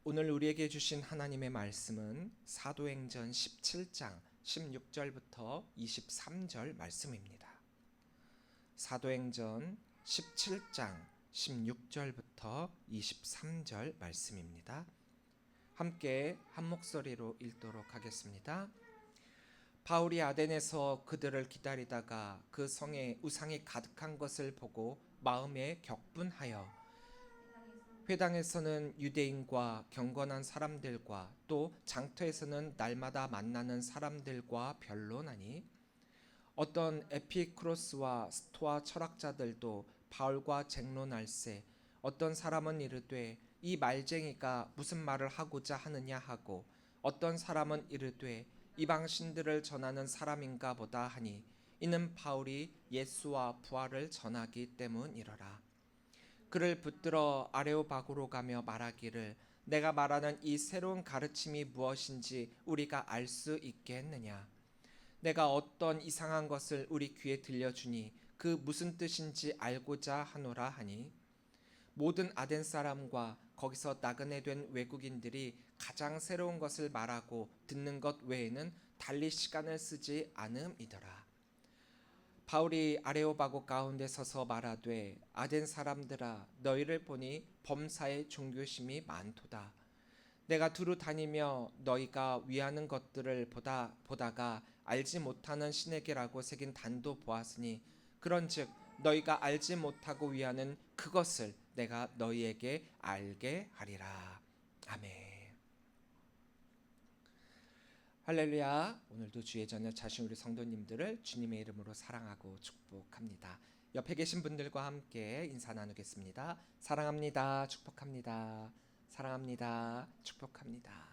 오늘 우리에게 주신 하나님의 말씀은 사도행전 17장 16절부터 23절 말씀입니다. 사도행전 17장 16절부터 23절 말씀입니다. 함께 한 목소리로 읽도록 하겠습니다. 바울이 아덴에서 그들을 기다리다가 그 성에 우상이 가득한 것을 보고 마음에 격분하여 회당에서는 유대인과 경건한 사람들과 또 장터에서는 날마다 만나는 사람들과 변론하니 어떤 에피크로스와 스토아 철학자들도 바울과 쟁론할세 어떤 사람은 이르되 이 말쟁이가 무슨 말을 하고자 하느냐 하고 어떤 사람은 이르되 이방신들을 전하는 사람인가 보다 하니 이는 바울이 예수와 부활을 전하기 때문이러라. 그를 붙들어 아레오바고로 가며 말하기를 내가 말하는 이 새로운 가르침이 무엇인지 우리가 알 수 있게 했느냐. 내가 어떤 이상한 것을 우리 귀에 들려주니 그 무슨 뜻인지 알고자 하노라 하니 모든 아덴 사람과 거기서 나그네 된 외국인들이 가장 새로운 것을 말하고 듣는 것 외에는 달리 시간을 쓰지 않음이더라. 바울이 아레오바고 가운데 서서 말하되 아덴 사람들아 너희를 보니 범사에 종교심이 많도다. 내가 두루 다니며 너희가 위하는 것들을 보다가 알지 못하는 신에게라고 새긴 단도 보았으니 그런즉 너희가 알지 못하고 위하는 그것을 내가 너희에게 알게 하리라. 아멘. 할렐루야. 오늘도 주의 저녁 자신 우리 성도님들을 주님의 이름으로 사랑하고 축복합니다. 옆에 계신 분들과 함께 인사 나누겠습니다. 사랑합니다. 축복합니다. 사랑합니다. 축복합니다.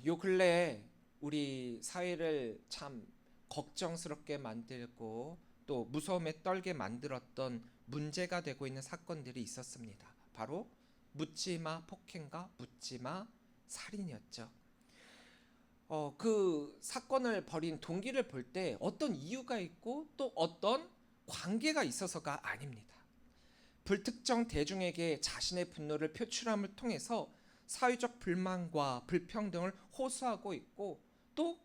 요 근래에 우리 사회를 참 걱정스럽게 만들고 또 무서움에 떨게 만들었던 문제가 되고 있는 사건들이 있었습니다. 바로 묻지마 폭행과 묻지마 살인이었죠. 그 사건을 벌인 동기를 볼 때 어떤 이유가 있고 또 어떤 관계가 있어서가 아닙니다. 불특정 대중에게 자신의 분노를 표출함을 통해서 사회적 불만과 불평등을 호소하고 있고 또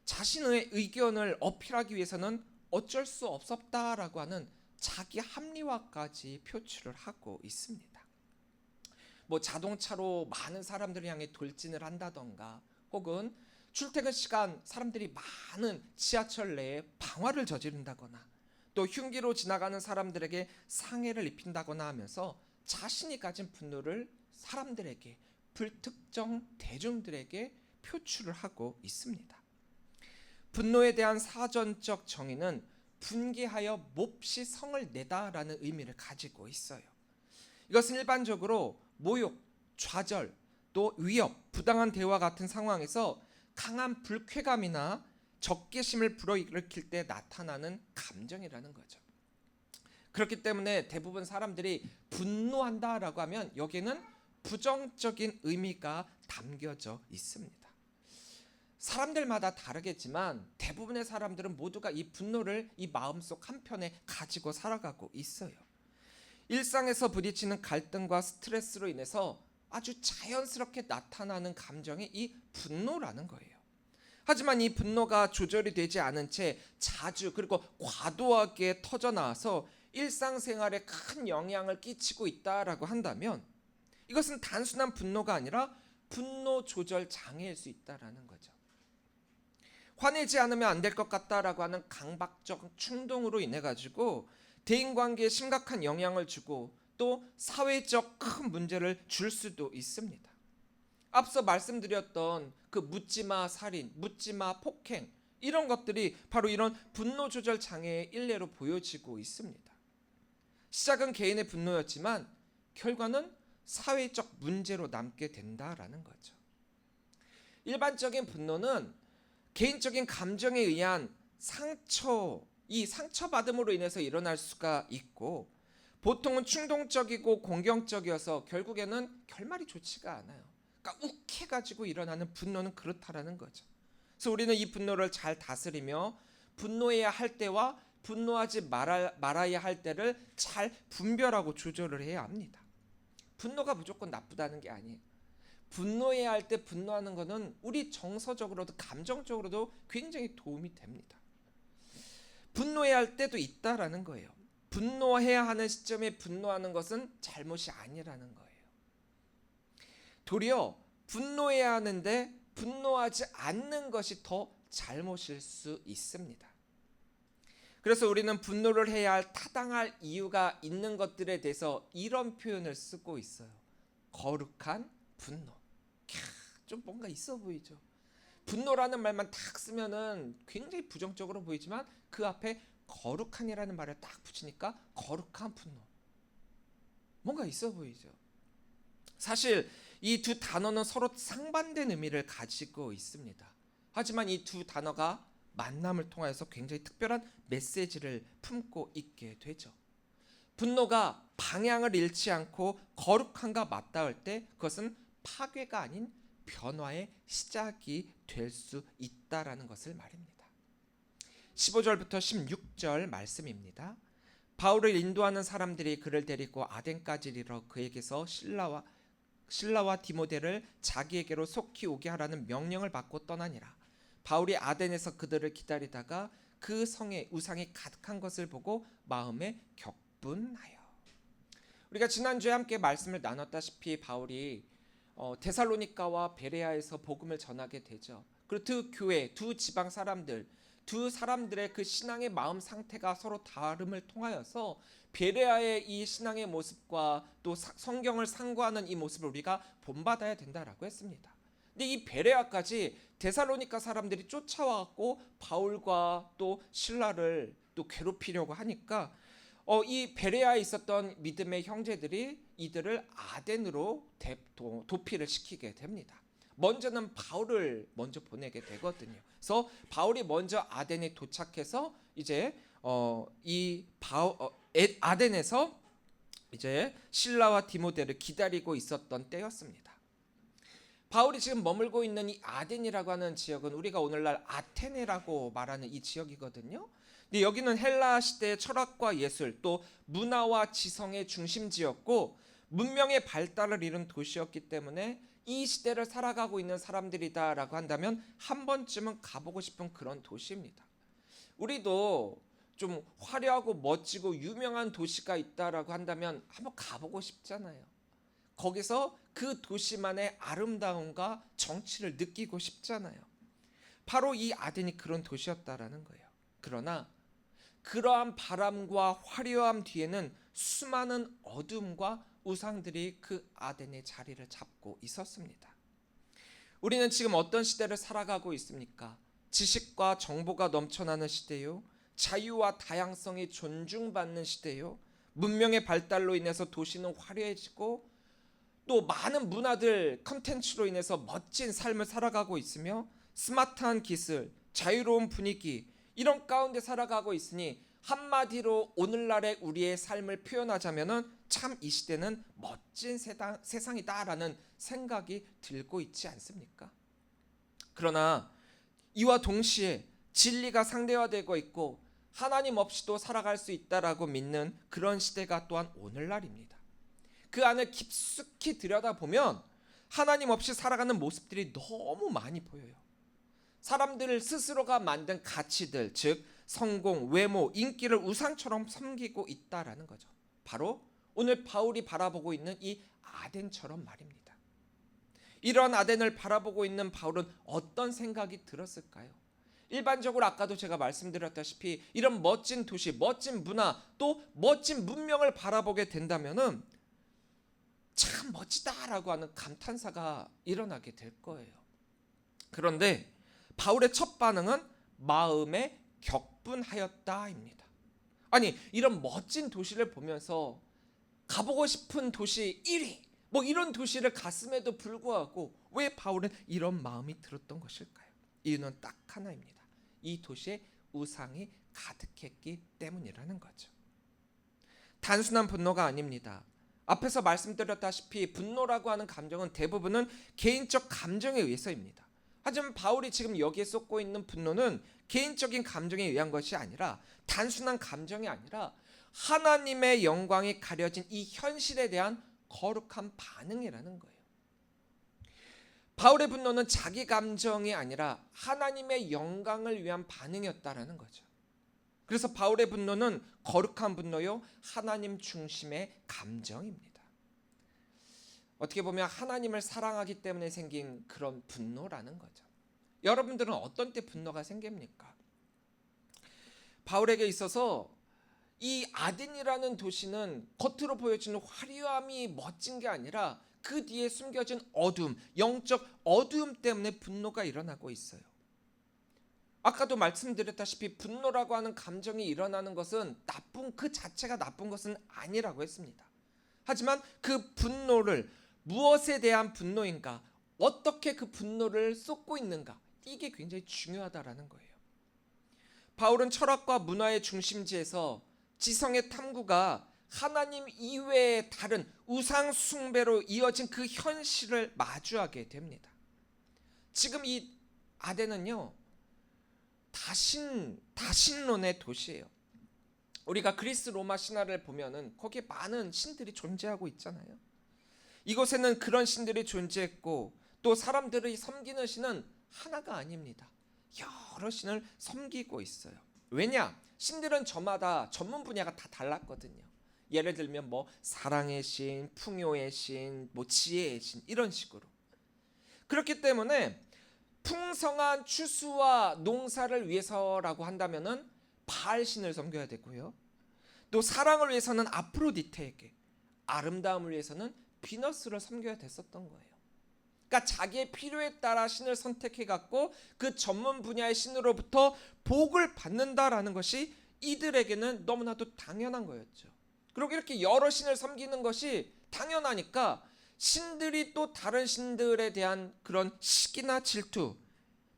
자신의 의견을 어필하기 위해서는 어쩔 수 없었다라고 하는 자기 합리화까지 표출을 하고 있습니다. 자동차로 많은 사람들을 향해 돌진을 한다던가 혹은 출퇴근 시간 사람들이 많은 지하철 내에 방화를 저지른다거나 또 흉기로 지나가는 사람들에게 상해를 입힌다거나 하면서 자신이 가진 분노를 사람들에게 불특정 대중들에게 표출을 하고 있습니다. 분노에 대한 사전적 정의는 분개하여 몹시 성을 내다라는 의미를 가지고 있어요. 이것은 일반적으로 모욕, 좌절, 또 위협, 부당한 대화 같은 상황에서 강한 불쾌감이나 적개심을 불어일으킬 때 나타나는 감정이라는 거죠. 그렇기 때문에 대부분 사람들이 분노한다라고 하면 여기에는 부정적인 의미가 담겨져 있습니다. 사람들마다 다르겠지만 대부분의 사람들은 모두가 이 분노를 이 마음속 한편에 가지고 살아가고 있어요. 일상에서 부딪히는 갈등과 스트레스로 인해서 아주 자연스럽게 나타나는 감정이 이 분노라는 거예요. 하지만 이 분노가 조절이 되지 않은 채 자주 그리고 과도하게 터져나와서 일상생활에 큰 영향을 끼치고 있다라고 한다면 이것은 단순한 분노가 아니라 분노 조절 장애일 수 있다라는 거죠. 화내지 않으면 안 될 것 같다라고 하는 강박적 충동으로 인해 가지고 대인관계에 심각한 영향을 주고 또 사회적 큰 문제를 줄 수도 있습니다. 앞서 말씀드렸던 그 묻지마 살인, 묻지마 폭행 이런 것들이 바로 이런 분노 조절 장애의 일례로 보여지고 있습니다. 시작은 개인의 분노였지만 결과는 사회적 문제로 남게 된다라는 거죠. 일반적인 분노는 개인적인 감정에 의한 이 상처받음으로 인해서 일어날 수가 있고 보통은 충동적이고 공격적이어서 결국에는 결말이 좋지가 않아요. 그러니까 욱해가지고 일어나는 분노는 그렇다라는 거죠. 그래서 우리는 이 분노를 잘 다스리며 분노해야 할 때와 분노하지 말아야 할 때를 잘 분별하고 조절을 해야 합니다. 분노가 무조건 나쁘다는 게 아니에요. 분노해야 할 때 분노하는 것은 우리 정서적으로도 감정적으로도 굉장히 도움이 됩니다. 분노해야 할 때도 있다라는 거예요. 분노해야 하는 시점에 분노하는 것은 잘못이 아니라는 거예요. 도리어 분노해야 하는데 분노하지 않는 것이 더 잘못일 수 있습니다. 그래서 우리는 분노를 해야 할 타당할 이유가 있는 것들에 대해서 이런 표현을 쓰고 있어요. 거룩한 분노. 좀 뭔가 있어 보이죠. 분노라는 말만 딱 쓰면은 굉장히 부정적으로 보이지만 그 앞에 거룩한이라는 말을 딱 붙이니까 거룩한 분노. 뭔가 있어 보이죠. 사실 이 두 단어는 서로 상반된 의미를 가지고 있습니다. 하지만 이 두 단어가 만남을 통해서 굉장히 특별한 메시지를 품고 있게 되죠. 분노가 방향을 잃지 않고 거룩함과 맞닿을 때 그것은 파괴가 아닌 변화의 시작이 될 수 있다라는 것을 말입니다. 15절부터 16절 말씀입니다. 바울을 인도하는 사람들이 그를 데리고 아덴까지 이르러 그에게서 실라와 디모데를 자기에게로 속히 오게 하라는 명령을 받고 떠나니라. 바울이 아덴에서 그들을 기다리다가 그 성에 우상이 가득한 것을 보고 마음에 격분하여. 우리가 지난주에 함께 말씀을 나눴다시피 바울이 데살로니가와 베레아에서 복음을 전하게 되죠. 그리고 두 교회, 두 지방 사람들, 두 사람들의 그 신앙의 마음 상태가 서로 다름을 통하여서 베레아의 이 신앙의 모습과 또 성경을 상고하는 이 모습을 우리가 본받아야 된다라고 했습니다. 근데 이 베레아까지 데살로니가 사람들이 쫓아와갖고 바울과 또 실라를 또 괴롭히려고 하니까 이 베레아에 있었던 믿음의 형제들이 이들을 아덴으로 도피를 시키게 됩니다. 먼저는 바울을 먼저 보내게 되거든요. 그래서 바울이 먼저 아덴에 도착해서 이제 아덴에서 이제 실라와 디모데를 기다리고 있었던 때였습니다. 바울이 지금 머물고 있는 이 아덴이라고 하는 지역은 우리가 오늘날 아테네라고 말하는 이 지역이거든요. 근데 여기는 헬라 시대의 철학과 예술 또 문화와 지성의 중심지였고 문명의 발달을 이룬 도시였기 때문에 이 시대를 살아가고 있는 사람들이다라고 한다면 한 번쯤은 가보고 싶은 그런 도시입니다. 우리도 좀 화려하고 멋지고 유명한 도시가 있다라고 한다면 한번 가보고 싶잖아요. 거기서 그 도시만의 아름다움과 정취를 느끼고 싶잖아요. 바로 이 아덴이 그런 도시였다라는 거예요. 그러나 그러한 바람과 화려함 뒤에는 수많은 어둠과 우상들이 그 아덴의 자리를 잡고 있었습니다. 우리는 지금 어떤 시대를 살아가고 있습니까? 지식과 정보가 넘쳐나는 시대요. 자유와 다양성이 존중받는 시대요. 문명의 발달로 인해서 도시는 화려해지고 또 많은 문화들, 컨텐츠로 인해서 멋진 삶을 살아가고 있으며 스마트한 기술, 자유로운 분위기 이런 가운데 살아가고 있으니 한마디로 오늘날의 우리의 삶을 표현하자면은 참 이 시대는 멋진 세상이다라는 생각이 들고 있지 않습니까? 그러나 이와 동시에 진리가 상대화되고 있고 하나님 없이도 살아갈 수 있다라고 믿는 그런 시대가 또한 오늘날입니다. 그 안을 깊숙이 들여다보면 하나님 없이 살아가는 모습들이 너무 많이 보여요. 사람들 스스로가 만든 가치들, 즉 성공, 외모, 인기를 우상처럼 섬기고 있다라는 거죠. 바로 오늘 바울이 바라보고 있는 이 아덴처럼 말입니다. 이런 아덴을 바라보고 있는 바울은 어떤 생각이 들었을까요? 일반적으로 아까도 제가 말씀드렸다시피 이런 멋진 도시, 멋진 문화, 또 멋진 문명을 바라보게 된다면은 참 멋지다라고 하는 감탄사가 일어나게 될 거예요. 그런데 바울의 첫 반응은 마음에 격분하였다입니다. 아니 이런 멋진 도시를 보면서 가보고 싶은 도시 1위 뭐 이런 도시를 갔음에도 불구하고 왜 바울은 이런 마음이 들었던 것일까요? 이유는 딱 하나입니다. 이 도시에 우상이 가득했기 때문이라는 거죠. 단순한 분노가 아닙니다. 앞에서 말씀드렸다시피 분노라고 하는 감정은 대부분은 개인적 감정에 의해서입니다. 하지만 바울이 지금 여기에 쏟고 있는 분노는 개인적인 감정에 의한 것이 아니라 단순한 감정이 아니라 하나님의 영광이 가려진 이 현실에 대한 거룩한 반응이라는 거예요. 바울의 분노는 자기 감정이 아니라 하나님의 영광을 위한 반응이었다라는 거죠. 그래서 바울의 분노는 거룩한 분노요, 하나님 중심의 감정입니다. 어떻게 보면 하나님을 사랑하기 때문에 생긴 그런 분노라는 거죠. 여러분들은 어떤 때 분노가 생깁니까? 바울에게 있어서 이 아덴이라는 도시는 겉으로 보여지는 화려함이 멋진 게 아니라 그 뒤에 숨겨진 어둠, 영적 어두움 때문에 분노가 일어나고 있어요. 아까도 말씀드렸다시피 분노라고 하는 감정이 일어나는 것은 그 자체가 나쁜 것은 아니라고 했습니다. 하지만 그 분노를 무엇에 대한 분노인가, 어떻게 그 분노를 쏟고 있는가, 이게 굉장히 중요하다라는 거예요. 바울은 철학과 문화의 중심지에서 지성의 탐구가 하나님 이외의 다른 우상 숭배로 이어진 그 현실을 마주하게 됩니다. 지금 이 아덴은요, 다신론의 도시예요. 우리가 그리스 로마 신화를 보면은 거기에 많은 신들이 존재하고 있잖아요. 이곳에는 그런 신들이 존재했고 또 사람들이 섬기는 신은 하나가 아닙니다. 여러 신을 섬기고 있어요. 왜냐? 신들은 저마다 전문 분야가 다 달랐거든요. 예를 들면 뭐 사랑의 신, 풍요의 신, 뭐 지혜의 신, 이런 식으로. 그렇기 때문에 풍성한 추수와 농사를 위해서라고 한다면은 바알 신을 섬겨야 되고요. 또 사랑을 위해서는 아프로디테에게, 아름다움을 위해서는 비너스를 섬겨야 됐었던 거예요. 그러니까 자기의 필요에 따라 신을 선택해 갖고 그 전문 분야의 신으로부터 복을 받는다라는 것이 이들에게는 너무나도 당연한 거였죠. 그리고 이렇게 여러 신을 섬기는 것이 당연하니까 신들이 또 다른 신들에 대한 그런 시기나 질투,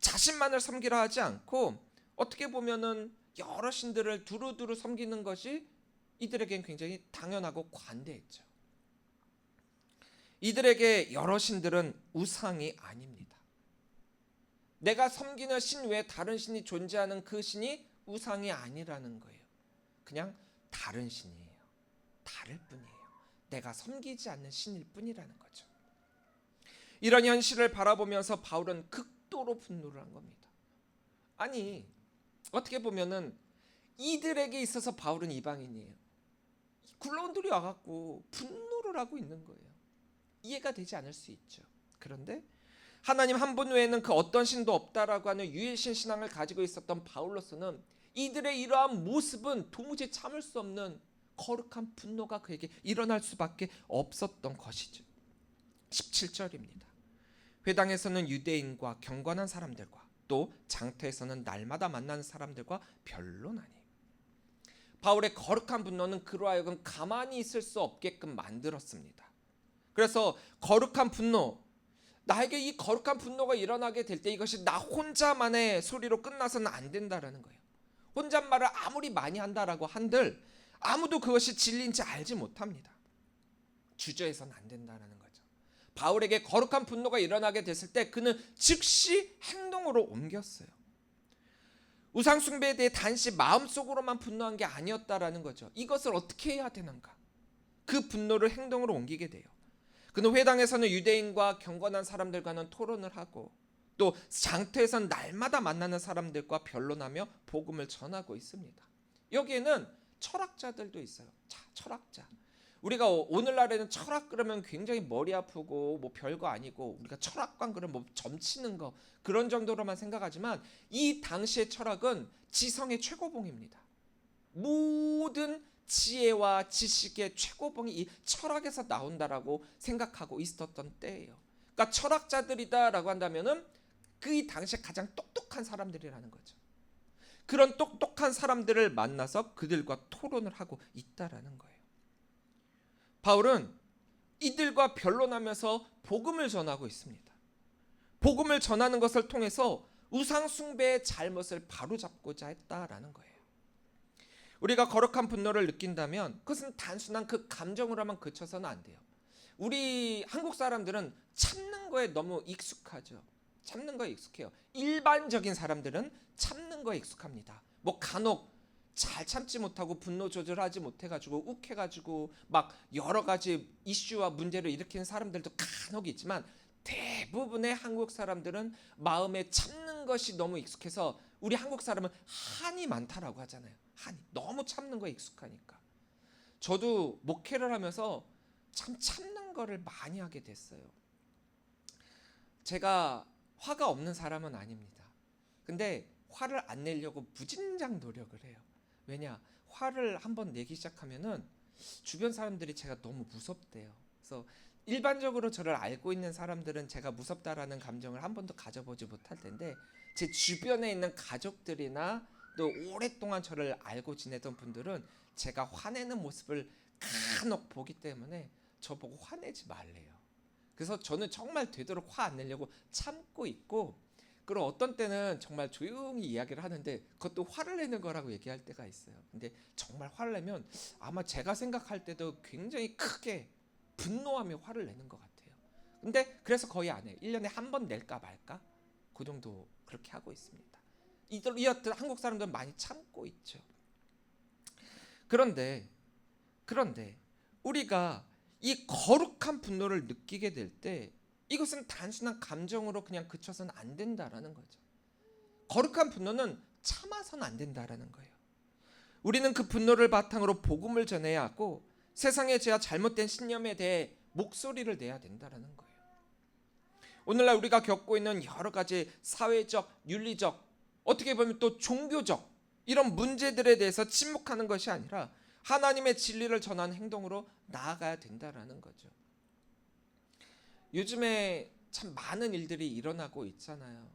자신만을 섬기라 하지 않고 어떻게 보면은 여러 신들을 두루두루 섬기는 것이 이들에겐 굉장히 당연하고 관대했죠. 이들에게 여러 신들은 우상이 아닙니다. 내가 섬기는 신 외에 다른 신이 존재하는 그 신이 우상이 아니라는 거예요. 그냥 다른 신이에요. 다를 뿐이에요. 내가 섬기지 않는 신일 뿐이라는 거죠. 이런 현실을 바라보면서 바울은 극도로 분노를 한 겁니다. 아니, 어떻게 보면은 이들에게 있어서 바울은 이방인이에요. 굴러온들이 와갖고 분노를 하고 있는 거예요. 이해가 되지 않을 수 있죠. 그런데 하나님 한 분 외에는 그 어떤 신도 없다라고 하는 유일신 신앙을 가지고 있었던 바울로서는 이들의 이러한 모습은 도무지 참을 수 없는 거룩한 분노가 그에게 일어날 수밖에 없었던 것이죠. 17절입니다. 회당에서는 유대인과 경건한 사람들과 또 장터에서는 날마다 만나는 사람들과 변론하니. 바울의 거룩한 분노는 그로 하여금 가만히 있을 수 없게끔 만들었습니다. 그래서 거룩한 분노, 나에게 이 거룩한 분노가 일어나게 될 때 이것이 나 혼자만의 소리로 끝나서는 안 된다라는 거예요. 혼잣말을 아무리 많이 한다라고 한들 아무도 그것이 진리인지 알지 못합니다. 주저해서는 안 된다라는 거죠. 바울에게 거룩한 분노가 일어나게 됐을 때 그는 즉시 행동으로 옮겼어요. 우상 숭배에 대해 단지 마음속으로만 분노한 게 아니었다라는 거죠. 이것을 어떻게 해야 되는가? 그 분노를 행동으로 옮기게 돼요. 그는 회당에서는 유대인과 경건한 사람들과는 토론을 하고 또 장터에서는 날마다 만나는 사람들과 변론하며 복음을 전하고 있습니다. 여기에는 철학자들도 있어요. 자, 철학자. 우리가 오늘날에는 철학 그러면 굉장히 머리 아프고 뭐 별거 아니고 우리가 철학관 그러면 뭐 점치는 거 그런 정도로만 생각하지만 이 당시의 철학은 지성의 최고봉입니다. 모든 지혜와 지식의 최고봉이 이 철학에서 나온다라고 생각하고 있었던 때예요. 그러니까 철학자들이다라고 한다면은 그 당시에 가장 똑똑한 사람들이라는 거죠. 그런 똑똑한 사람들을 만나서 그들과 토론을 하고 있다라는 거예요. 바울은 이들과 변론하면서 복음을 전하고 있습니다. 복음을 전하는 것을 통해서 우상 숭배의 잘못을 바로잡고자 했다라는 거예요. 우리가 거룩한 분노를 느낀다면 그것은 단순한 그 감정으로만 그쳐서는 안 돼요. 우리 한국 사람들은 참는 거에 너무 익숙하죠. 참는 거에 익숙해요. 일반적인 사람들은 참는 거에 익숙합니다. 뭐 간혹 잘 참지 못하고 분노 조절하지 못해가지고 욱해가지고 막 여러 가지 이슈와 문제를 일으키는 사람들도 간혹 있지만, 대부분의 한국 사람들은 마음에 참는 것이 너무 익숙해서, 우리 한국 사람은 한이 많다라고 하잖아요. 한이 너무 참는 거에 익숙하니까. 저도 목회를 하면서 참 참는 거를 많이 하게 됐어요. 제가 화가 없는 사람은 아닙니다. 근데 화를 안 내려고 무진장 노력을 해요. 왜냐? 화를 한번 내기 시작하면은 주변 사람들이 제가 너무 무섭대요. 그래서 일반적으로 저를 알고 있는 사람들은 제가 무섭다라는 감정을 한 번도 가져보지 못할 텐데, 제 주변에 있는 가족들이나 또 오랫동안 저를 알고 지내던 분들은 제가 화내는 모습을 간혹 보기 때문에 저보고 화내지 말래요. 그래서 저는 정말 되도록 화 안 내려고 참고 있고, 그리고 어떤 때는 정말 조용히 이야기를 하는데 그것도 화를 내는 거라고 얘기할 때가 있어요. 근데 정말 화를 내면 아마 제가 생각할 때도 굉장히 크게 분노하며 화를 내는 것 같아요. 근데 그래서 거의 안 해요. 1년에 한 번 낼까 말까? 그 정도 그렇게 하고 있습니다. 이렇듯 한국 사람들은 많이 참고 있죠. 그런데 우리가 이 거룩한 분노를 느끼게 될 때, 이것은 단순한 감정으로 그냥 그쳐서는 안 된다라는 거죠. 거룩한 분노는 참아서는 안 된다라는 거예요. 우리는 그 분노를 바탕으로 복음을 전해야 하고, 세상의 죄와 잘못된 신념에 대해 목소리를 내야 된다라는 거예요. 오늘날 우리가 겪고 있는 여러 가지 사회적, 윤리적, 어떻게 보면 또 종교적 이런 문제들에 대해서 침묵하는 것이 아니라 하나님의 진리를 전하는 행동으로 나아가야 된다라는 거죠. 요즘에 참 많은 일들이 일어나고 있잖아요.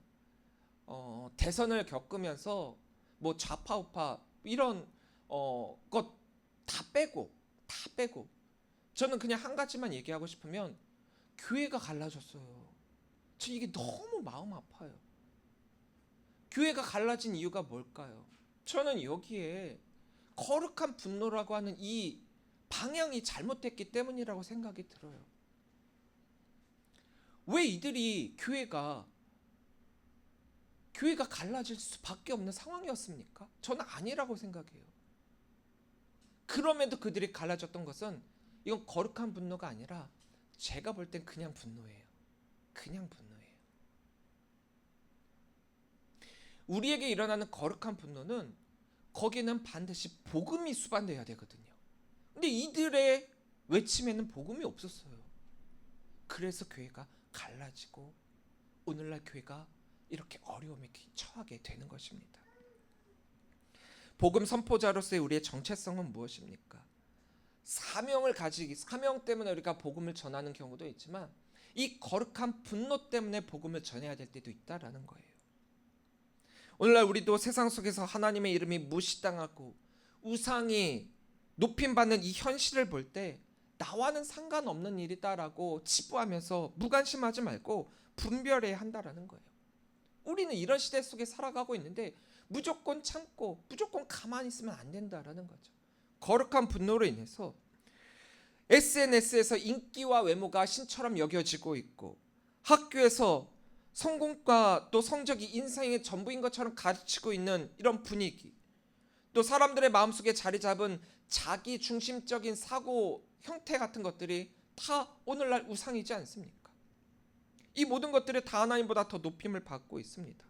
대선을 겪으면서 뭐 좌파 우파 이런 것 다 빼고 저는 그냥 한 가지만 얘기하고 싶으면, 교회가 갈라졌어요. 저 이게 너무 마음 아파요. 교회가 갈라진 이유가 뭘까요? 저는 여기에 거룩한 분노라고 하는 이 방향이 잘못됐기 때문이라고 생각이 들어요. 왜 이들이 교회가 갈라질 수밖에 없는 상황이었습니까? 저는 아니라고 생각해요. 그럼에도 그들이 갈라졌던 것은 이건 거룩한 분노가 아니라 제가 볼 땐 그냥 분노예요. 그냥 분노예요. 우리에게 일어나는 거룩한 분노는 거기는 반드시 복음이 수반돼야 되거든요. 근데 이들의 외침에는 복음이 없었어요. 그래서 교회가 갈라지고 오늘날 교회가 이렇게 어려움에 처하게 되는 것입니다. 복음 선포자로서의 우리의 정체성은 무엇입니까? 사명 때문에 우리가 복음을 전하는 경우도 있지만, 이 거룩한 분노 때문에 복음을 전해야 될 때도 있다라는 거예요. 오늘날 우리도 세상 속에서 하나님의 이름이 무시당하고 우상이 높임받는 이 현실을 볼 때 나와는 상관없는 일이다라고 치부하면서 무관심하지 말고 분별해야 한다라는 거예요. 우리는 이런 시대 속에 살아가고 있는데 무조건 참고 무조건 가만히 있으면 안 된다라는 거죠. 거룩한 분노로 인해서 SNS에서 인기와 외모가 신처럼 여겨지고 있고, 학교에서 성공과 또 성적이 인생의 전부인 것처럼 가르치고 있는 이런 분위기, 또 사람들의 마음속에 자리 잡은 자기 중심적인 사고 형태 같은 것들이 다 오늘날 우상이지 않습니까? 이 모든 것들이 다 하나님보다 더 높임을 받고 있습니다.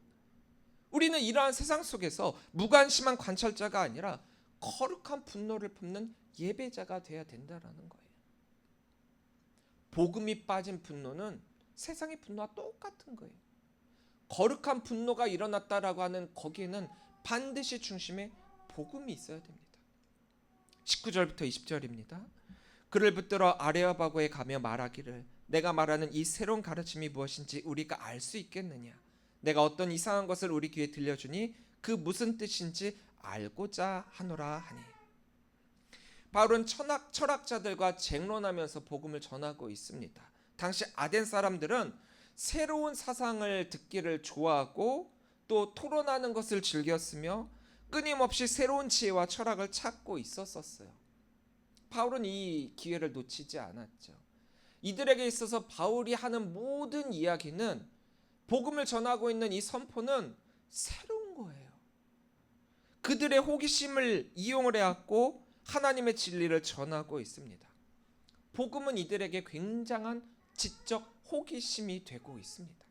우리는 이러한 세상 속에서 무관심한 관찰자가 아니라 거룩한 분노를 품는 예배자가 되어야 된다라는 거예요. 복음이 빠진 분노는 세상의 분노와 똑같은 거예요. 거룩한 분노가 일어났다라고 하는 거기에는 반드시 중심에 복음이 있어야 됩니다. 19절부터 20절입니다. 그를 붙들어 아레오바고에 가며 말하기를, 내가 말하는 이 새로운 가르침이 무엇인지 우리가 알 수 있겠느냐? 내가 어떤 이상한 것을 우리 귀에 들려주니 그 무슨 뜻인지 알고자 하노라 하니. 바울은 철학자들과 쟁론하면서 복음을 전하고 있습니다. 당시 아덴 사람들은 새로운 사상을 듣기를 좋아하고 또 토론하는 것을 즐겼으며 끊임없이 새로운 지혜와 철학을 찾고 있었어요. 바울은 이 기회를 놓치지 않았죠. 이들에게 있어서 바울이 하는 모든 이야기는, 복음을 전하고 있는 이 선포는 새로운 거예요. 그들의 호기심을 이용을 해왔고 하나님의 진리를 전하고 있습니다. 복음은 이들에게 굉장한 지적 호기심이 되고 있습니다.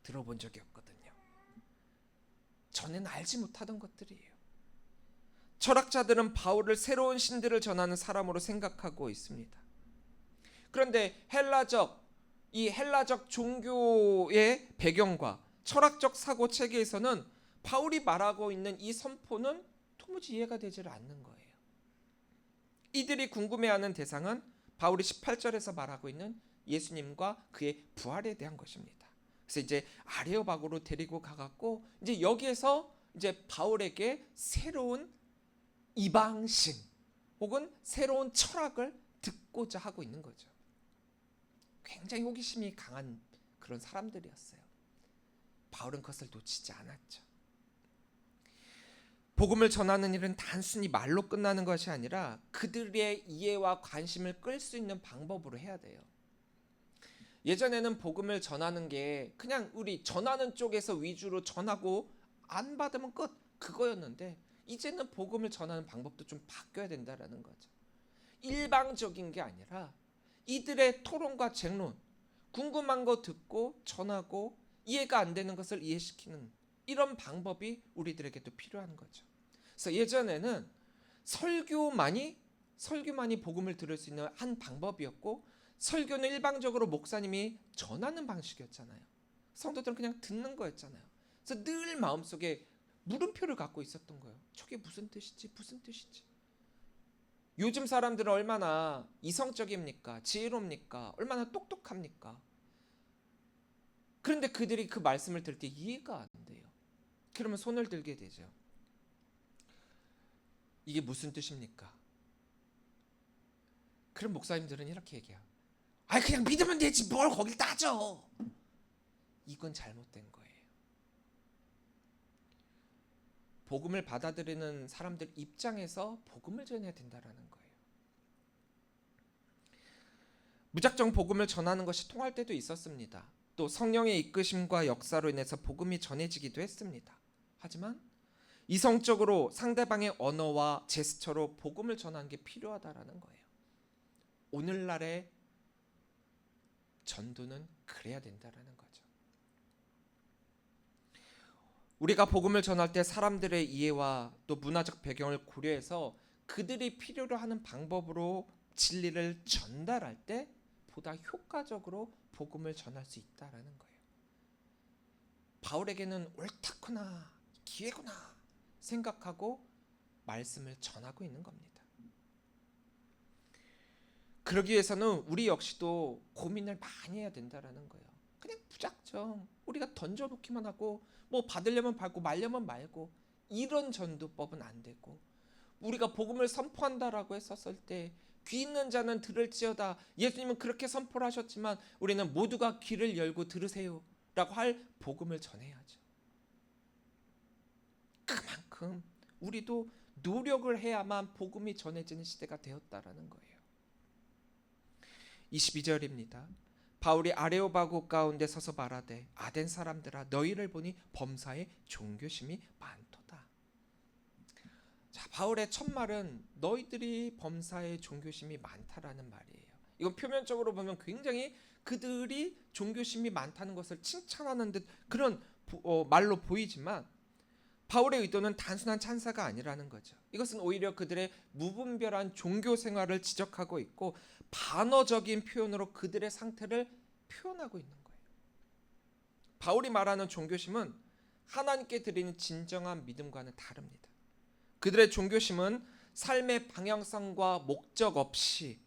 들어본 적이 없거든요. 전에는 알지 못하던 것들이에요. 철학자들은 바울을 새로운 신들을 전하는 사람으로 생각하고 있습니다. 그런데 이 헬라적 종교의 배경과 철학적 사고 체계에서는 바울이 말하고 있는 이 선포는 도무지 이해가 되지 않는 거예요. 이들이 궁금해하는 대상은 바울이 18절에서 말하고 있는 예수님과 그의 부활에 대한 것입니다. 그래서 이제 아레오바고로 데리고 가갖고 이제 여기에서 이제 바울에게 새로운 이방신 혹은 새로운 철학을 듣고자 하고 있는 거죠. 굉장히 호기심이 강한 그런 사람들이었어요. 바울은 그것을 놓치지 않았죠. 복음을 전하는 일은 단순히 말로 끝나는 것이 아니라 그들의 이해와 관심을 끌 수 있는 방법으로 해야 돼요. 예전에는 복음을 전하는 게 그냥 우리 전하는 쪽에서 위주로 전하고 안 받으면 끝 그거였는데 이제는 복음을 전하는 방법도 좀 바뀌어야 된다라는 거죠. 일방적인 게 아니라 이들의 토론과 쟁론, 궁금한 거 듣고 전하고 이해가 안 되는 것을 이해시키는 이런 방법이 우리들에게도 필요한 거죠. 그래서 예전에는 설교만이 복음을 들을 수 있는 한 방법이었고 설교는 일방적으로 목사님이 전하는 방식이었잖아요. 성도들은 그냥 듣는 거였잖아요. 그래서 늘 마음속에 물음표를 갖고 있었던 거예요. 저게 무슨 뜻이지? 무슨 뜻이지? 요즘 사람들은 얼마나 이성적입니까? 지혜롭니까? 얼마나 똑똑합니까? 그런데 그들이 그 말씀을 들을 때 이해가 안 돼요. 그러면 손을 들게 되죠. 이게 무슨 뜻입니까? 그럼 목사님들은 이렇게 얘기해요. 아, 그냥 믿으면 되지 뭘 거길 따져. 이건 잘못된 거예요. 복음을 받아들이는 사람들 입장에서 복음을 전해야 된다라는 거예요. 무작정 복음을 전하는 것이 통할 때도 있었습니다. 또 성령의 이끄심과 역사로 인해서 복음이 전해지기도 했습니다. 하지만 이성적으로 상대방의 언어와 제스처로 복음을 전하는 게 필요하다라는 거예요. 오늘날의 전도는 그래야 된다라는 거죠. 우리가 복음을 전할 때 사람들의 이해와 또 문화적 배경을 고려해서 그들이 필요로 하는 방법으로 진리를 전달할 때 보다 효과적으로 복음을 전할 수 있다라는 거예요. 바울에게는 옳다구나, 기회구나 생각하고 말씀을 전하고 있는 겁니다. 그러기 위해서는 우리 역시도 고민을 많이 해야 된다라는 거예요. 그냥 무작정 우리가 던져놓기만 하고 뭐 받으려면 받고 말려면 말고 이런 전도법은 안 되고 우리가 복음을 선포한다라고 했었을 때 귀 있는 자는 들을지어다. 예수님은 그렇게 선포를 하셨지만 우리는 모두가 귀를 열고 들으세요 라고 할 복음을 전해야죠. 그만큼 우리도 노력을 해야만 복음이 전해지는 시대가 되었다라는 거예요. 22절입니다. 바울이 아레오바고 가운데 서서 말하되 아덴 사람들아 너희를 보니 범사에 종교심이 많도다. 자, 바울의 첫 말은 너희들이 범사에 종교심이 많다라는 말이에요. 이건 표면적으로 보면 굉장히 그들이 종교심이 많다는 것을 칭찬하는 듯 그런 말로 보이지만 바울의 의도는 단순한 찬사가 아니라는 거죠. 이것은 오히려 그들의 무분별한 종교 생활을 지적하고 있고 반어적인 표현으로 그들의 상태를 표현하고 있는 거예요. 바울이 말하는 종교심은 하나님께 드리는 진정한 믿음과는 다릅니다. 그들의 종교심은 삶의 방향성과 목적 없이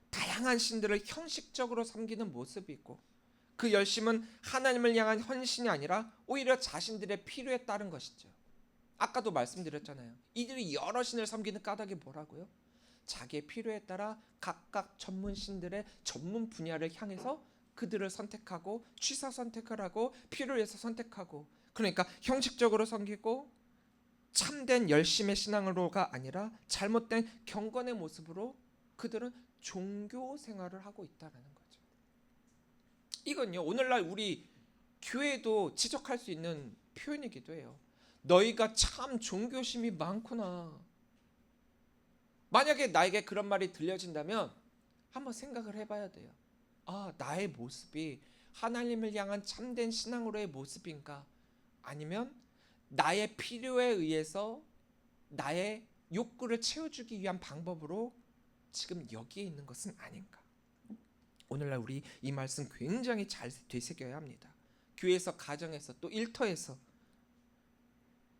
다양한 신들을 형식적으로 섬기는 모습이고 그 열심은 하나님을 향한 헌신이 아니라 오히려 자신들의 필요에 따른 것이죠. 아까도 말씀드렸잖아요. 이들이 여러 신을 섬기는 까닭이 뭐라고요? 자기의 필요에 따라 각각 전문 신들의 전문 분야를 향해서 그들을 선택하고 취사 선택을 하고 필요에 의해서 선택하고 그러니까 형식적으로 섬기고 참된 열심의 신앙으로가 아니라 잘못된 경건의 모습으로 그들은 종교 생활을 하고 있다는 거죠. 이건요 오늘날 우리 교회도 지적할 수 있는 표현이기도 해요. 너희가 참 종교심이 많구나. 만약에 나에게 그런 말이 들려진다면 한번 생각을 해봐야 돼요. 아, 나의 모습이 하나님을 향한 참된 신앙으로의 모습인가? 아니면 나의 필요에 의해서 나의 욕구를 채워주기 위한 방법으로 지금 여기에 있는 것은 아닌가? 오늘날 우리 이 말씀 굉장히 잘 되새겨야 합니다. 교회에서, 가정에서, 또 일터에서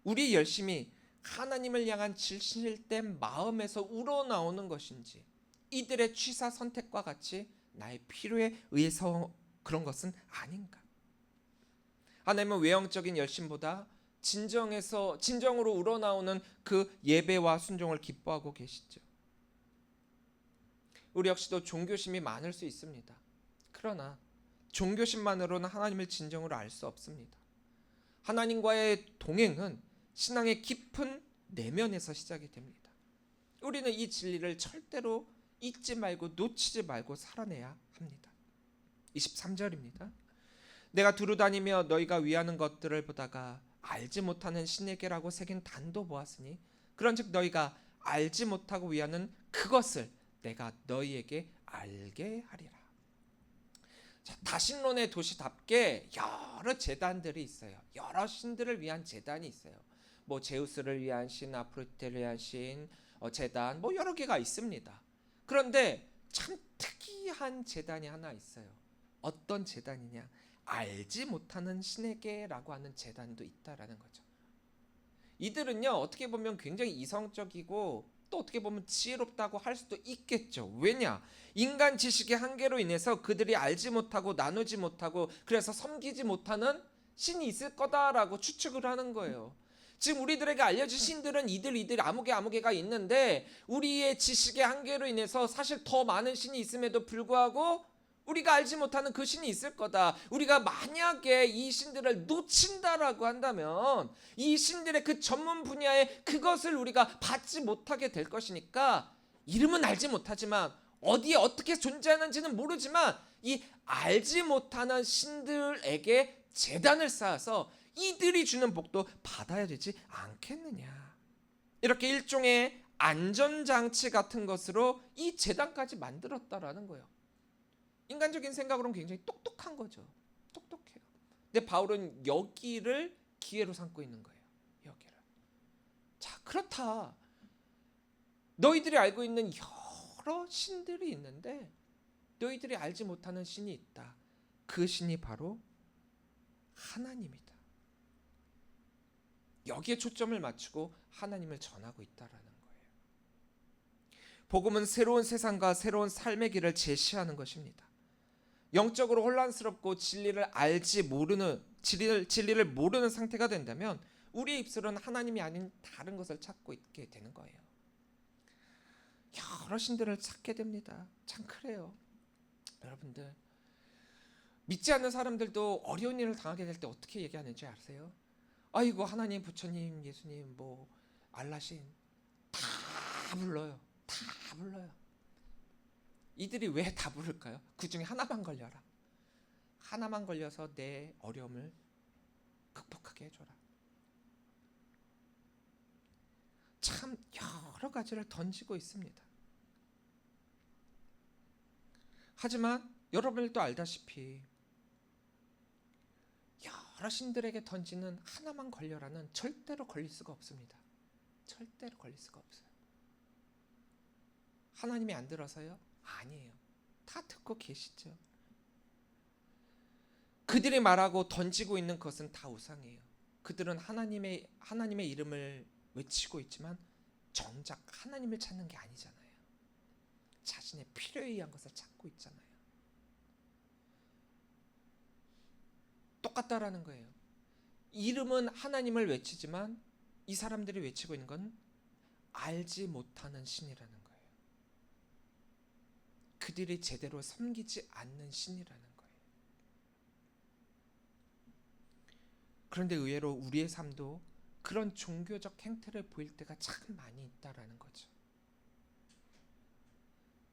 우리 열심히 하나님을 향한 진실된 마음에서 우러나오는 것인지, 이들의 취사 선택과 같이 나의 필요에 의해서 그런 것은 아닌가? 하나님은 외형적인 열심보다 진정으로 우러나오는 그 예배와 순종을 기뻐하고 계시죠. 우리 역시도 종교심이 많을 수 있습니다. 그러나 종교심만으로는 하나님을 진정으로 알 수 없습니다. 하나님과의 동행은 신앙의 깊은 내면에서 시작이 됩니다. 우리는 이 진리를 절대로 잊지 말고 놓치지 말고 살아내야 합니다. 23절입니다. 내가 두루다니며 너희가 위하는 것들을 보다가 알지 못하는 신에게라고 새긴 단도 보았으니 그런즉 너희가 알지 못하고 위하는 그것을 내가 너희에게 알게 하리라. 자, 다신론의 도시답게 여러 제단들이 있어요. 여러 신들을 위한 제단이 있어요. 뭐 제우스를 위한 신, 아프로디테를 위한 신, 제단 뭐 여러 개가 있습니다. 그런데 참 특이한 제단이 하나 있어요. 어떤 제단이냐? 알지 못하는 신에게라고 하는 제단도 있다라는 거죠. 이들은요, 어떻게 보면 굉장히 이성적이고 또 어떻게 보면 지혜롭다고 할 수도 있겠죠. 왜냐? 인간 지식의 한계로 인해서 그들이 알지 못하고 나누지 못하고 그래서 섬기지 못하는 신이 있을 거다라고 추측을 하는 거예요. 지금 우리들에게 알려진 신들은 이들 아무개가 있는데 우리의 지식의 한계로 인해서 사실 더 많은 신이 있음에도 불구하고 우리가 알지 못하는 그 신이 있을 거다. 우리가 만약에 이 신들을 놓친다라고 한다면 이 신들의 그 전문 분야에 그것을 우리가 받지 못하게 될 것이니까 이름은 알지 못하지만 어디에 어떻게 존재하는지는 모르지만 이 알지 못하는 신들에게 제단을 쌓아서 이들이 주는 복도 받아야 되지 않겠느냐. 이렇게 일종의 안전장치 같은 것으로 이 제단까지 만들었다라는 거예요. 인간적인 생각으로는 굉장히 똑똑한 거죠. 똑똑해요. 근데 바울은 여기를 기회로 삼고 있는 거예요. 여기를. 자, 그렇다. 너희들이 알고 있는 여러 신들이 있는데 너희들이 알지 못하는 신이 있다. 그 신이 바로 하나님이다. 여기에 초점을 맞추고 하나님을 전하고 있다라는 거예요. 복음은 새로운 세상과 새로운 삶의 길을 제시하는 것입니다. 영적으로 혼란스럽고 진리를 모르는 상태가 된다면 우리의 입술은 하나님이 아닌 다른 것을 찾고 있게 되는 거예요. 여러 신들을 찾게 됩니다. 참 그래요. 여러분들, 믿지 않는 사람들도 어려운 일을 당하게 될 때 어떻게 얘기하는지 아세요? 아이고, 하나님, 부처님, 예수님, 뭐 알라신 다 불러요. 다 불러요. 이들이 왜 다 부를까요? 그 중에 하나만 걸려라. 하나만 걸려서 내 어려움을 극복하게 해줘라. 참 여러 가지를 던지고 있습니다. 하지만 여러분들도 알다시피 여러 신들에게 던지는 하나만 걸려라는 절대로 걸릴 수가 없습니다. 절대로 걸릴 수가 없어요. 하나님이 안 들어서요? 아니에요. 다 듣고 계시죠. 그들이 말하고 던지고 있는 것은 다 우상이에요. 그들은 하나님의 이름을 외치고 있지만 정작 하나님을 찾는 게 아니잖아요. 자신의 필요에 의한 것을 찾고 있잖아요. 똑같다라는 거예요. 이름은 하나님을 외치지만 이 사람들이 외치고 있는 건 알지 못하는 신이라는 거예요. 그들이 제대로 섬기지 않는 신이라는 거예요. 그런데 의외로 우리의 삶도 그런 종교적 행태를 보일 때가 참 많이 있다라는 거죠.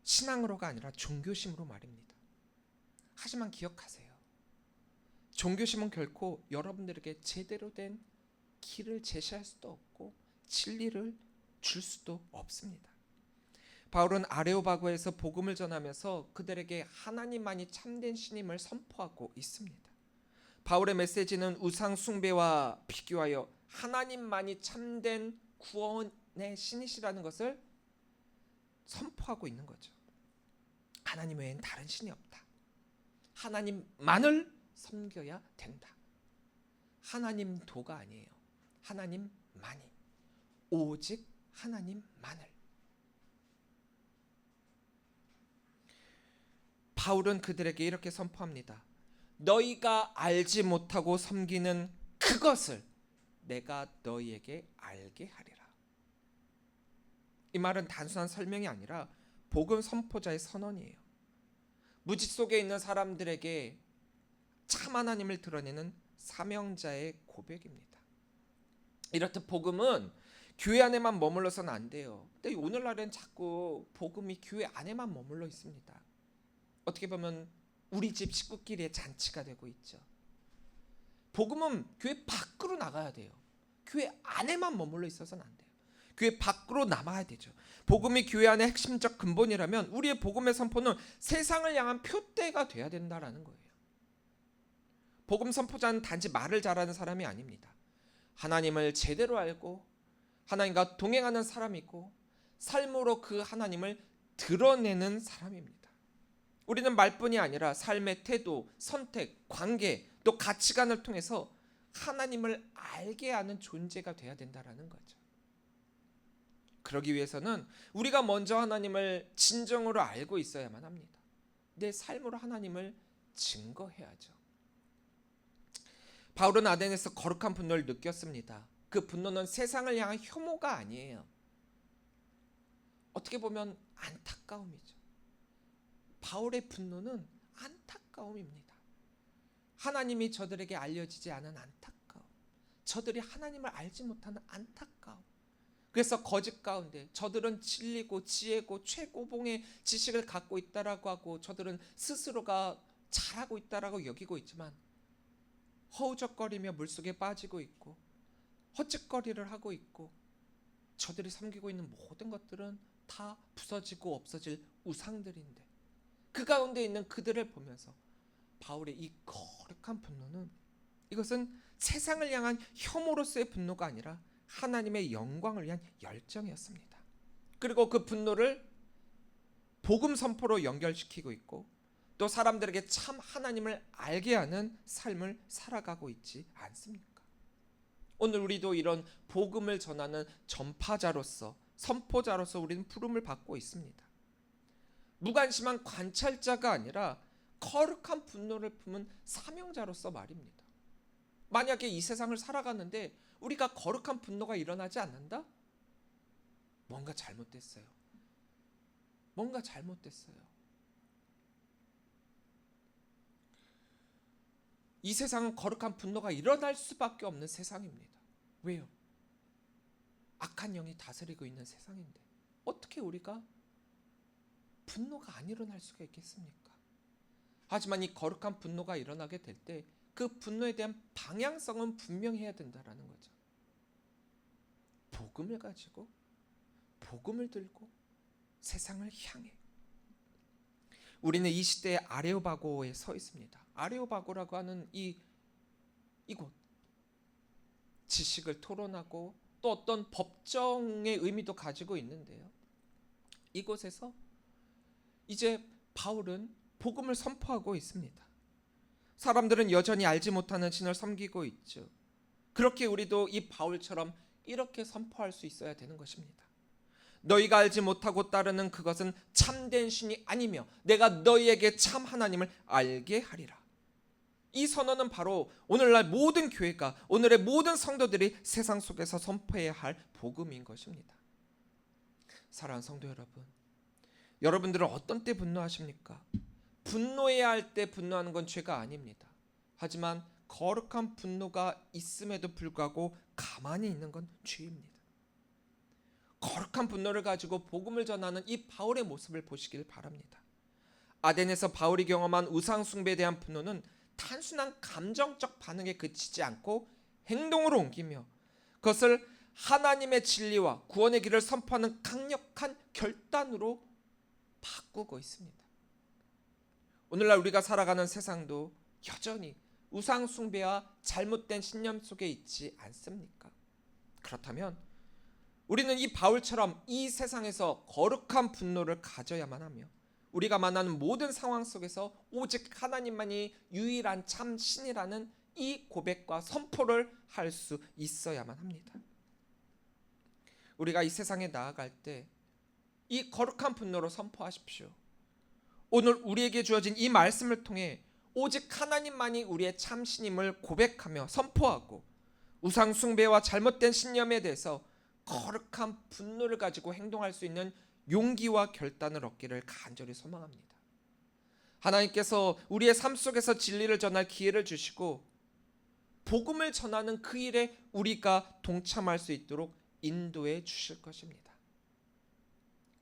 신앙으로가 아니라 종교심으로 말입니다. 하지만 기억하세요. 종교심은 결코 여러분들에게 제대로 된 길을 제시할 수도 없고 진리를 줄 수도 없습니다. 바울은 아레오바고에서 복음을 전하면서 그들에게 하나님만이 참된 신임을 선포하고 있습니다. 바울의 메시지는 우상 숭배와 비교하여 하나님만이 참된 구원의 신이시라는 것을 선포하고 있는 거죠. 하나님 외엔 다른 신이 없다. 하나님만을 섬겨야 된다. 하나님도가 아니에요. 하나님만이. 오직 하나님만을. 바울은 그들에게 이렇게 선포합니다. 너희가 알지 못하고 섬기는 그것을 내가 너희에게 알게 하리라. 이 말은 단순한 설명이 아니라 복음 선포자의 선언이에요. 무지 속에 있는 사람들에게 참 하나님을 드러내는 사명자의 고백입니다. 이렇듯 복음은 교회 안에만 머물러서는 안 돼요. 근데 오늘날엔 자꾸 복음이 교회 안에만 머물러 있습니다. 어떻게 보면 우리 집 식구끼리의 잔치가 되고 있죠. 복음은 교회 밖으로 나가야 돼요. 교회 안에만 머물러 있어서는 안 돼요. 교회 밖으로 나가야 되죠. 복음이 교회 안의 핵심적 근본이라면 우리의 복음의 선포는 세상을 향한 표대가 돼야 된다라는 거예요. 복음 선포자는 단지 말을 잘하는 사람이 아닙니다. 하나님을 제대로 알고 하나님과 동행하는 사람이고 삶으로 그 하나님을 드러내는 사람입니다. 우리는 말뿐이 아니라 삶의 태도, 선택, 관계, 또 가치관을 통해서 하나님을 알게 하는 존재가 돼야 된다라는 거죠. 그러기 위해서는 우리가 먼저 하나님을 진정으로 알고 있어야만 합니다. 내 삶으로 하나님을 증거해야죠. 바울은 아덴에서 거룩한 분노를 느꼈습니다. 그 분노는 세상을 향한 혐오가 아니에요. 어떻게 보면 안타까움이죠. 바울의 분노는 안타까움입니다. 하나님이 저들에게 알려지지 않은 안타까움, 저들이 하나님을 알지 못하는 안타까움. 그래서 거짓 가운데 저들은 진리고 지혜고 최고봉의 지식을 갖고 있다라고 하고 저들은 스스로가 잘하고 있다라고 여기고 있지만 허우적거리며 물속에 빠지고 있고 헛짓거리를 하고 있고 저들이 섬기고 있는 모든 것들은 다 부서지고 없어질 우상들인데 그 가운데 있는 그들을 보면서 바울의 이 거룩한 분노는 이것은 세상을 향한 혐오로서의 분노가 아니라 하나님의 영광을 위한 열정이었습니다. 그리고 그 분노를 복음 선포로 연결시키고 있고 또 사람들에게 참 하나님을 알게 하는 삶을 살아가고 있지 않습니까? 오늘 우리도 이런 복음을 전하는 전파자로서 선포자로서 우리는 부름을 받고 있습니다. 무관심한 관찰자가 아니라 거룩한 분노를 품은 사명자로서 말입니다. 만약에 이 세상을 살아가는데 우리가 거룩한 분노가 일어나지 않는다? 뭔가 잘못됐어요. 뭔가 잘못됐어요. 이 세상은 거룩한 분노가 일어날 수밖에 없는 세상입니다. 왜요? 악한 영이 다스리고 있는 세상인데 어떻게 우리가 분노가 안 일어날 수가 있겠습니까? 하지만 이 거룩한 분노가 일어나게 될 때 그 분노에 대한 방향성은 분명해야 된다라는 거죠. 복음을 가지고 복음을 들고 세상을 향해 우리는 이 시대의 아레오바고에 서 있습니다. 아레오바고라고 하는 이곳 지식을 토론하고 또 어떤 법정의 의미도 가지고 있는데요. 이곳에서 이제 바울은 복음을 선포하고 있습니다. 사람들은 여전히 알지 못하는 신을 섬기고 있죠. 그렇게 우리도 이 바울처럼 이렇게 선포할 수 있어야 되는 것입니다. 너희가 알지 못하고 따르는 그것은 참된 신이 아니며 내가 너희에게 참 하나님을 알게 하리라. 이 선언은 바로 오늘날 모든 교회가 오늘의 모든 성도들이 세상 속에서 선포해야 할 복음인 것입니다. 사랑하는 성도 여러분, 여러분들은 어떤 때 분노하십니까? 분노해야 할 때 분노하는 건 죄가 아닙니다. 하지만 거룩한 분노가 있음에도 불구하고 가만히 있는 건 죄입니다. 거룩한 분노를 가지고 복음을 전하는 이 바울의 모습을 보시길 바랍니다. 아덴에서 바울이 경험한 우상 숭배에 대한 분노는 단순한 감정적 반응에 그치지 않고 행동으로 옮기며 그것을 하나님의 진리와 구원의 길을 선포하는 강력한 결단으로 바꾸고 있습니다. 오늘날 우리가 살아가는 세상도 여전히 우상 숭배와 잘못된 신념 속에 있지 않습니까? 그렇다면 우리는 이 바울처럼 이 세상에서 거룩한 분노를 가져야만 하며 우리가 만나는 모든 상황 속에서 오직 하나님만이 유일한 참 신이라는 이 고백과 선포를 할 수 있어야만 합니다. 우리가 이 세상에 나아갈 때 이 거룩한 분노로 선포하십시오. 오늘 우리에게 주어진 이 말씀을 통해 오직 하나님만이 우리의 참신임을 고백하며 선포하고 우상 숭배와 잘못된 신념에 대해서 거룩한 분노를 가지고 행동할 수 있는 용기와 결단을 얻기를 간절히 소망합니다. 하나님께서 우리의 삶 속에서 진리를 전할 기회를 주시고 복음을 전하는 그 일에 우리가 동참할 수 있도록 인도해 주실 것입니다.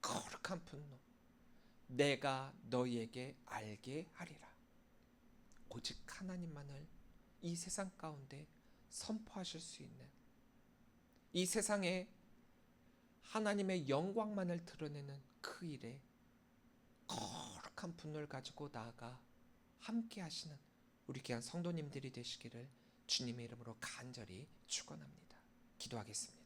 거룩한 분노, 내가 너희에게 알게 하리라. 오직 하나님만을 이 세상 가운데 선포하실 수 있는, 이 세상에 하나님의 영광만을 드러내는 그 일에 거룩한 분노를 가지고 나아가 함께 하시는 우리 귀한 성도님들이 되시기를 주님의 이름으로 간절히 축원합니다. 기도하겠습니다.